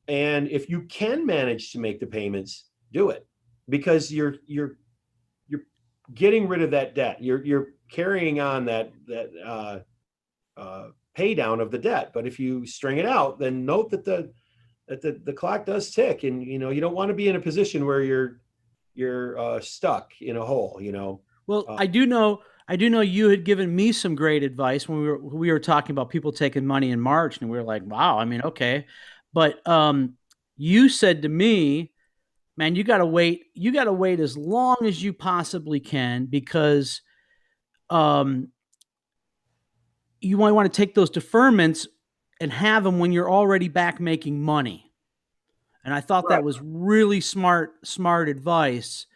And if you can manage to make the payments, do it, because you're getting rid of that debt. You're carrying on that pay down of the debt. But if you string it out, then note that the clock does tick, and you don't want to be in a position where you're stuck in a hole. Well, I do know you had given me some great advice when we were talking about people taking money in March, and we were like, wow, I mean, okay. But you said to me, man, you got to wait as long as you possibly can, because you might want to take those deferments and have them when you're already back making money. And I thought that was really smart advice,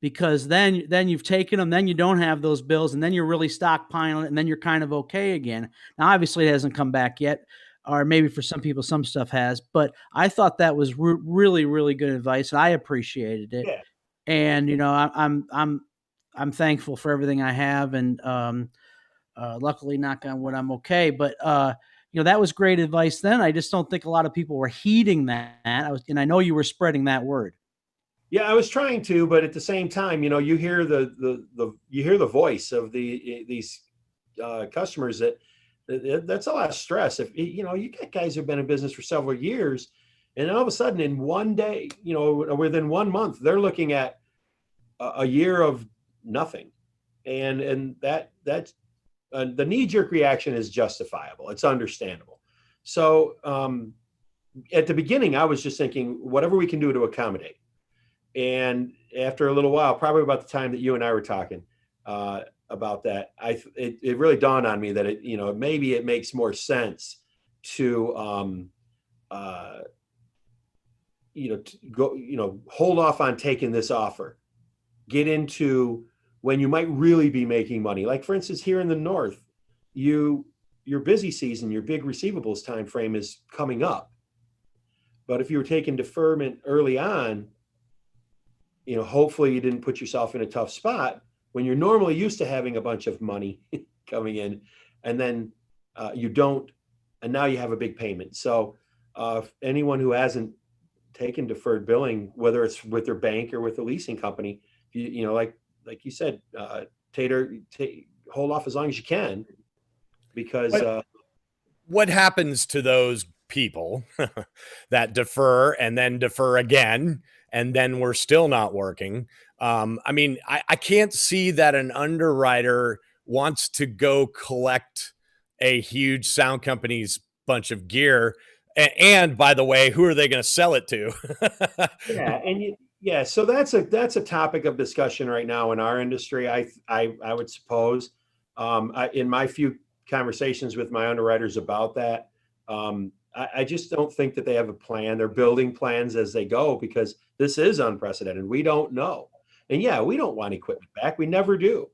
because then you've taken them, then you don't have those bills, and then you're really stockpiling it, and then you're kind of okay again. Now, obviously it hasn't come back yet, or maybe for some people, some stuff has, but I thought that was really, really good advice, and I appreciated it. Yeah. And, I'm thankful for everything I have, and luckily, knock on wood, I'm okay. But, that was great advice then. I just don't think a lot of people were heeding that. I know you were spreading that word. Yeah, I was trying to, but at the same time, you hear the voice of these customers that's a lot of stress. If you get guys who've been in business for several years, and all of a sudden in one day, within 1 month, they're looking at a year of nothing, and that's the knee-jerk reaction is justifiable. It's understandable. So at the beginning, I was just thinking, whatever we can do to accommodate. And after a little while, probably about the time that you and I were talking about that, it really dawned on me that maybe it makes more sense to hold off on taking this offer, get into when you might really be making money. Like, for instance, here in the North, your busy season, your big receivables time frame is coming up. But if you were taking deferment early on, hopefully you didn't put yourself in a tough spot when you're normally used to having a bunch of money coming in, and then you don't, and now you have a big payment. So anyone who hasn't taken deferred billing, whether it's with their bank or with a leasing company, like you said, Tater, hold off as long as you can, because what happens to those people that defer and then defer again, and then we're still not working? I can't see that an underwriter wants to go collect a huge sound company's bunch of gear. And by the way, who are they going to sell it to? So that's a topic of discussion right now in our industry. I would suppose, in my few conversations with my underwriters about that, I just don't think that they have a plan. They're building plans as they go because this is unprecedented. We don't know. And yeah, we don't want equipment back. We never do.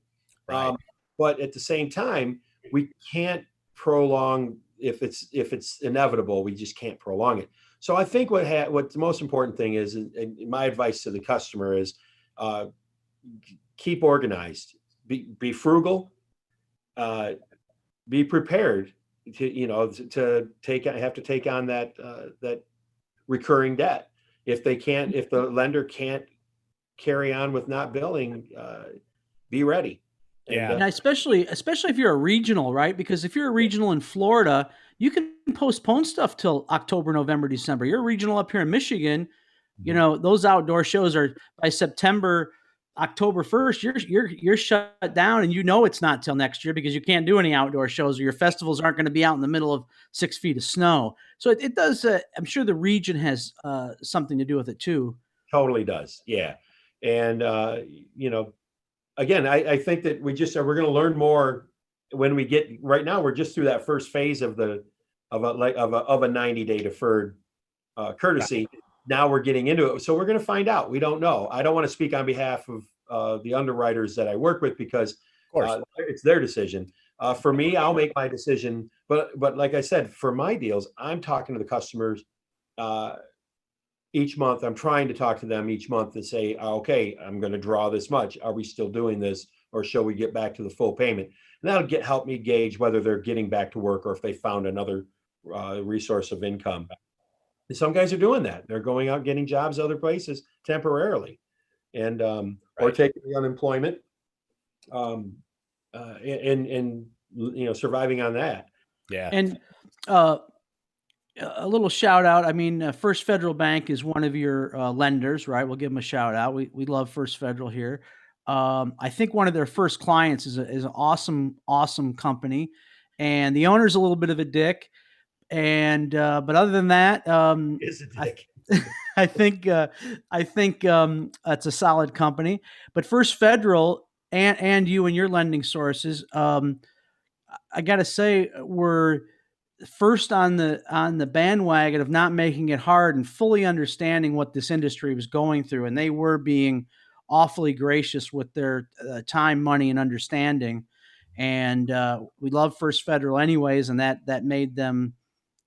Right. But at the same time, we can't prolong if it's inevitable. We just can't prolong it. So I think what the most important thing is, and my advice to the customer is, keep organized, be frugal, be prepared to have to take on that recurring debt. If the lender can't carry on with not billing, be ready. Yeah. And especially if you're a regional, right? Because if you're a regional in Florida, you can postpone stuff till October, November, December. You're a regional up here in Michigan, those outdoor shows are by September, October 1st, you're shut down, and it's not till next year because you can't do any outdoor shows, or your festivals aren't going to be out in the middle of 6 feet of snow. So it does. I'm sure the region has something to do with it too. Totally does. Yeah. And, again, I think that we're going to learn more when we get, right now, we're just through that first phase of a 90-day deferred courtesy. Yeah. Now we're getting into it. So we're going to find out. We don't know. I don't want to speak on behalf of the underwriters that I work with because it's their decision. For me, I'll make my decision. But like I said, for my deals, I'm talking to the customers each month. I'm trying to talk to them each month and say, okay, I'm going to draw this much. Are we still doing this, or shall we get back to the full payment? And that'll help me gauge whether they're getting back to work or if they found another resource of income. And some guys are doing that. They're going out getting jobs other places temporarily, and or taking the unemployment, and surviving on that. Yeah. And a little shout out. I mean, First Federal Bank is one of your lenders, right? We'll give them a shout out. We love First Federal here. I think one of their first clients is an awesome company, and the owner's a little bit of a dick. And but other than that, is a dick. I think it's a solid company. But First Federal and you and your lending sources, I got to say, were first on the bandwagon of not making it hard and fully understanding what this industry was going through, and they were being awfully gracious with their time, money, and understanding. And we love First Federal anyways, and that made them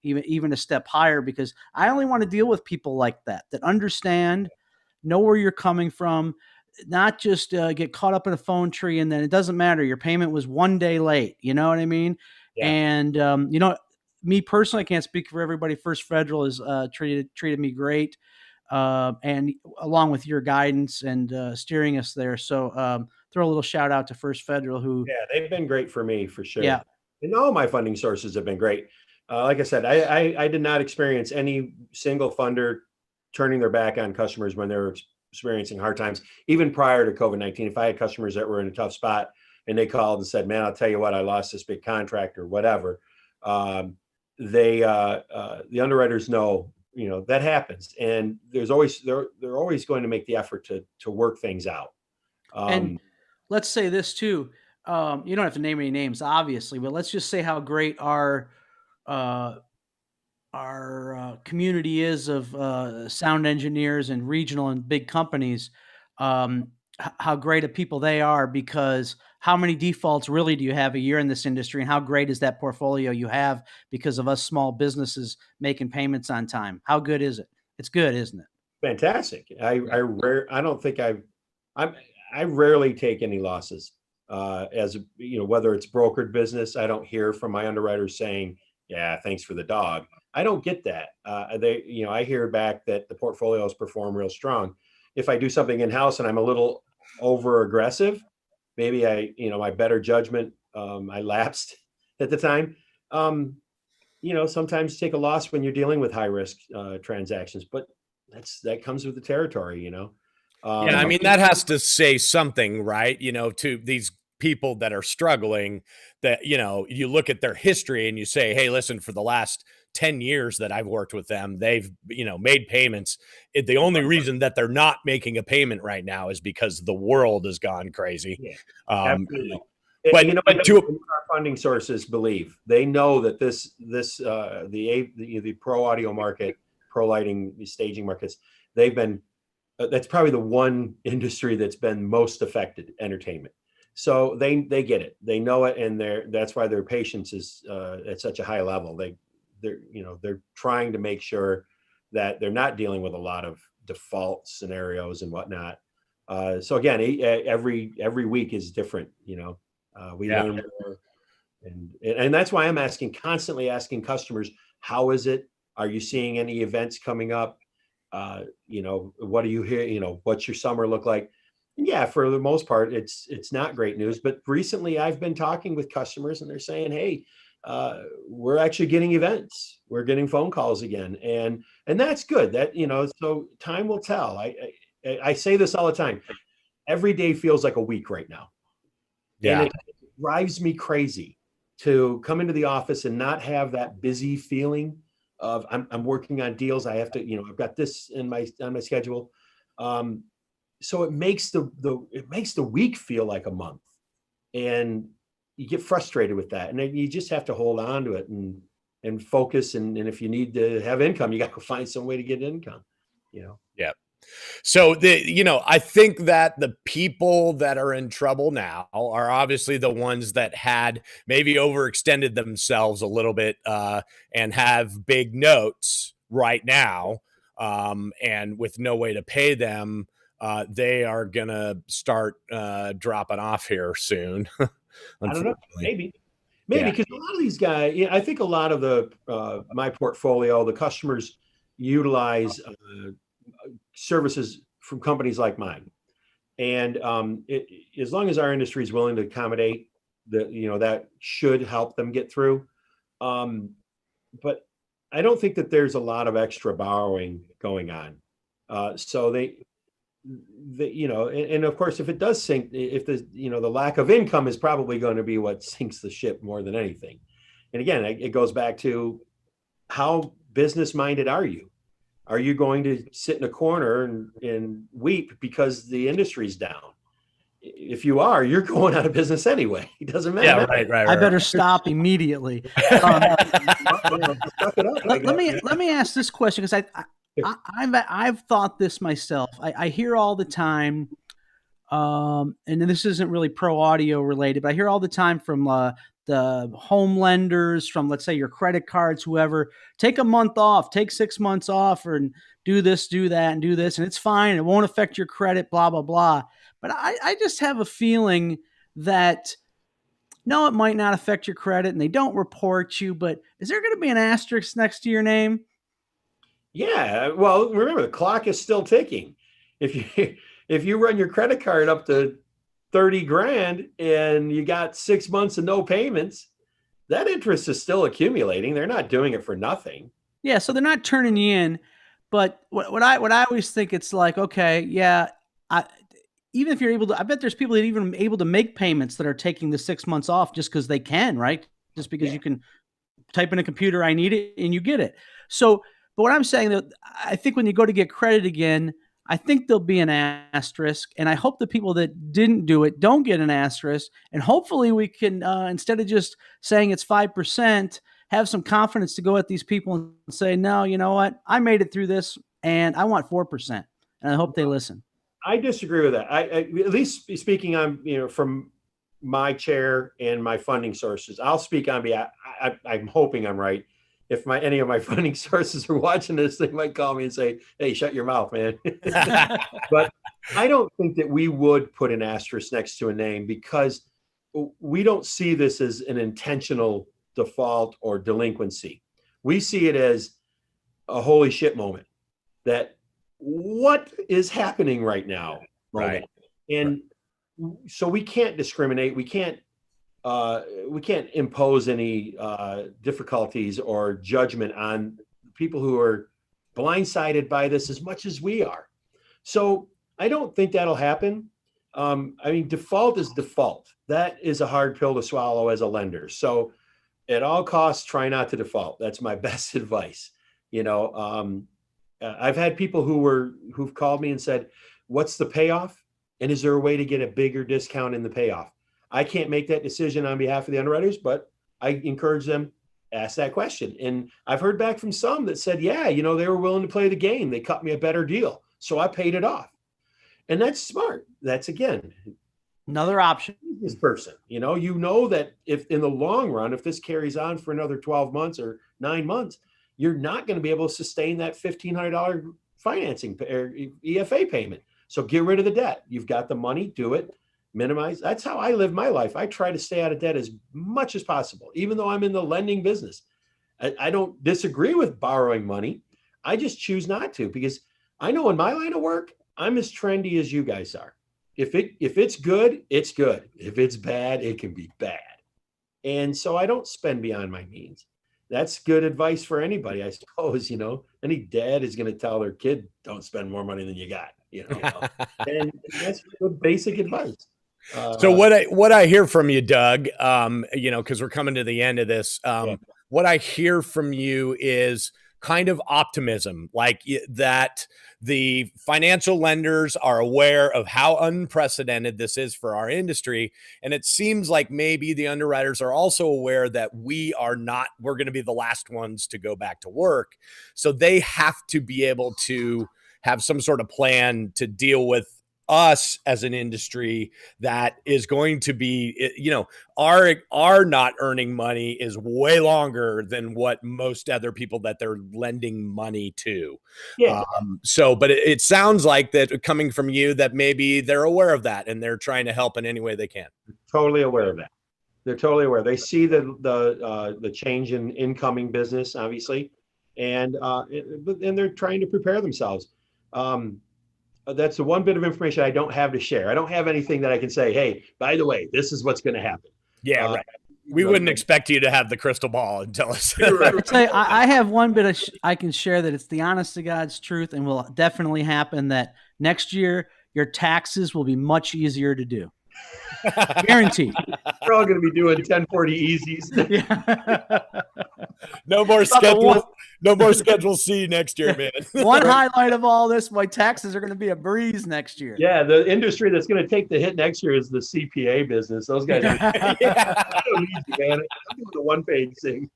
even a step higher, because I only want to deal with people like that understand, know where you're coming from, not just get caught up in a phone tree and then it doesn't matter. Your payment was 1 day late. You know what I mean? Yeah. And, me personally, I can't speak for everybody. First Federal has treated me great. And along with your guidance and steering us there. So throw a little shout out to First Federal they've been great for me for sure. Yeah. And all my funding sources have been great. Like I said, I did not experience any single funder turning their back on customers when they were experiencing hard times, even prior to COVID-19. If I had customers that were in a tough spot and they called and said, man, I'll tell you what, I lost this big contract or whatever. The underwriters know, that happens. And they're always going to make the effort to work things out. And let's say this too. You don't have to name any names, obviously, but let's just say how great our community is of sound engineers and regional and big companies, how great of people they are, because how many defaults really do you have a year in this industry, and how great is that portfolio you have because of us small businesses making payments on time? How good is it? It's good, isn't it? Fantastic. I rarely take any losses. As whether it's brokered business, I don't hear from my underwriters saying, yeah, thanks for the dog. I don't get that. I hear back that the portfolios perform real strong. If I do something in-house and I'm a little over aggressive, maybe my better judgment, I lapsed at the time. Sometimes you take a loss when you're dealing with high risk transactions, but that comes with the territory, I mean, that has to say something, right? To these people that are struggling, that, you look at their history and you say, hey, listen, for the last 10 years that I've worked with them, they've, made payments. The only reason that they're not making a payment right now is because the world has gone crazy. Yeah, absolutely. But you know, but to our funding sources believe, they know that the pro audio market, pro lighting, the staging markets, they've been that's probably the one industry that's been most affected, entertainment. So they get it, they know it, and that's why their patience is at such a high level. They're trying to make sure that they're not dealing with a lot of default scenarios and whatnot. So again, every week is different. We learn more, and that's why I'm constantly asking customers, how is it? Are you seeing any events coming up? What do you hear? What's your summer look like? And yeah, for the most part, it's not great news. But recently, I've been talking with customers, and they're saying, "Hey, we're actually getting events. We're getting phone calls again," and that's good. That so time will tell. I say this all the time. Every day feels like a week right now. Yeah. And it drives me crazy to come into the office and not have that busy feeling of I'm working on deals. I have to, I've got this on my schedule. So it makes the week feel like a month, and you get frustrated with that. And then you just have to hold on to it and focus. And if you need to have income, you got to find some way to get income, Yeah. So I think that the people that are in trouble now are obviously the ones that had maybe overextended themselves a little bit and have big notes right now, and with no way to pay them, they are gonna start dropping off here soon. I don't know, maybe Yeah. because a lot of these guys, I think a lot of the my portfolio, the customers utilize services from companies like mine, and as long as our industry is willing to accommodate, that should help them get through. But I don't think that there's a lot of extra borrowing going on. So and of course, if it does sink, if the lack of income is probably going to be what sinks the ship more than anything. And again, it goes back to how business minded are you? Are you going to sit in a corner and weep because the industry's down? If you are, you're going out of business anyway. It doesn't matter. Yeah, right. I better stop immediately. Let me ask this question, because I've thought this myself. I hear all the time, and this isn't really pro audio related, but I hear all the time from the home lenders, from, let's say, your credit cards, whoever, take a month off, take 6 months off, and do this, do that, and do this, and it's fine. It won't affect your credit, blah, blah, blah. But I just have a feeling that, no, it might not affect your credit, and they don't report you, but is there going to be an asterisk next to your name? Yeah. Well, remember, the clock is still ticking. If you run your credit card up to 30 grand and you got 6 months of no payments, that interest is still accumulating. They're not doing it for nothing. Yeah. So they're not turning you in. But what I always think, it's like, okay, yeah, even if you're able to, I bet there's people that even able to make payments that are taking the 6 months off just because they can, right? Just because you can type in a computer, I need it, and you get it. So, but what I'm saying, that I think when you go to get credit again, I think there'll be an asterisk, and I hope the people that didn't do it don't get an asterisk. And hopefully we can, instead of just saying it's 5%, have some confidence to go at these people and say, no, you know what? I made it through this, and I want 4%. And I hope they listen. I disagree with that. I at least speaking on, from my chair and my funding sources, I'll speak on behalf. I'm hoping I'm right. If any of my funding sources are watching this, they might call me and say, "Hey, shut your mouth, man." But I don't think that we would put an asterisk next to a name, because we don't see this as an intentional default or delinquency. We see it as a holy shit moment. That what is happening right now? Right. And so we can't discriminate. We can't impose any difficulties or judgment on people who are blindsided by this as much as we are. So I don't think that'll happen. I mean, default is default. That is a hard pill to swallow as a lender. So at all costs, try not to default. That's my best advice. I've had people who've called me and said, "What's the payoff? And is there a way to get a bigger discount in the payoff?" I can't make that decision on behalf of the underwriters, but I encourage them, ask that question. And I've heard back from some that said, yeah, they were willing to play the game. They cut me a better deal. So I paid it off. And that's smart. That's, again, another option. This person, that if in the long run, if this carries on for another 12 months or 9 months, you're not going to be able to sustain that $1,500 financing or EFA payment. So get rid of the debt. You've got the money, do it, minimize. That's how I live my life. I try to stay out of debt as much as possible, even though I'm in the lending business. I don't disagree with borrowing money. I just choose not to, because I know in my line of work, I'm as trendy as you guys are. If it's good, it's good. If it's bad, it can be bad. And so I don't spend beyond my means. That's good advice for anybody, I suppose. Any dad is going to tell their kid, don't spend more money than you got, and that's good basic advice. So what I hear from you, Doug, because we're coming to the end of this, what I hear from you is kind of optimism, like that the financial lenders are aware of how unprecedented this is for our industry. And it seems like maybe the underwriters are also aware that we're going to be the last ones to go back to work. So they have to be able to have some sort of plan to deal with us as an industry that is going to be, our not earning money is way longer than what most other people that they're lending money to. Yeah. But it sounds like that coming from you, that maybe they're aware of that and they're trying to help in any way they can. Totally aware of that. They're totally aware. They see the change in incoming business, obviously, and they're trying to prepare themselves. That's the one bit of information I don't have to share. I don't have anything that I can say, hey, by the way, this is what's going to happen. Yeah, right. We wouldn't expect you to have the crystal ball and tell us. I have one bit I can share that it's the honest to God's truth and will definitely happen, that next year your taxes will be much easier to do. Guaranteed. We're all going to be doing 1040 easies. Yeah. No more schedule. No more Schedule C next year, man. One highlight of all this, my taxes are going to be a breeze next year. Yeah, the industry that's going to take the hit next year is the CPA business. Those guys are I don't need you, man. I'm doing the one-page thing.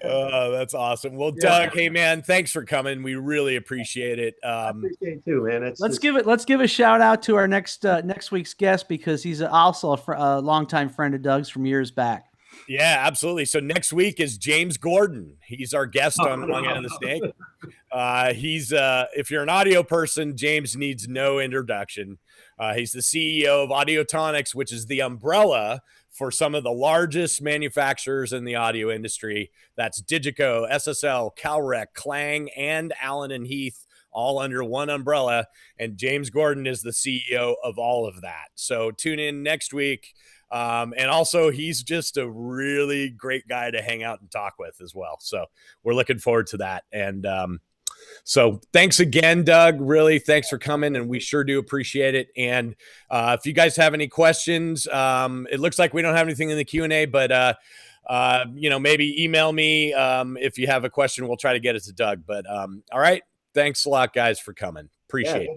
Oh, that's awesome. Well, Doug, hey man, thanks for coming. We really appreciate it. I appreciate it too, man. Let's give a shout out to our next week's guest, because he's also a longtime friend of Doug's from years back. Yeah, absolutely. So next week is James Gordon. He's our guest on Long End of the Snake. He's if you're an audio person, James needs no introduction. He's the CEO of Audiotonics, which is the umbrella for some of the largest manufacturers in the audio industry. That's Digico, SSL, Calrec, Klang, and Allen and Heath, all under one umbrella. And James Gordon is the CEO of all of that. So tune in next week. And also he's just a really great guy to hang out and talk with as well. So we're looking forward to that. And, so thanks again, Doug, really thanks for coming. And we sure do appreciate it. And, if you guys have any questions, it looks like we don't have anything in the Q&A, but, maybe email me. If you have a question, we'll try to get it to Doug, but, all right. Thanks a lot, guys, for coming. Appreciate it.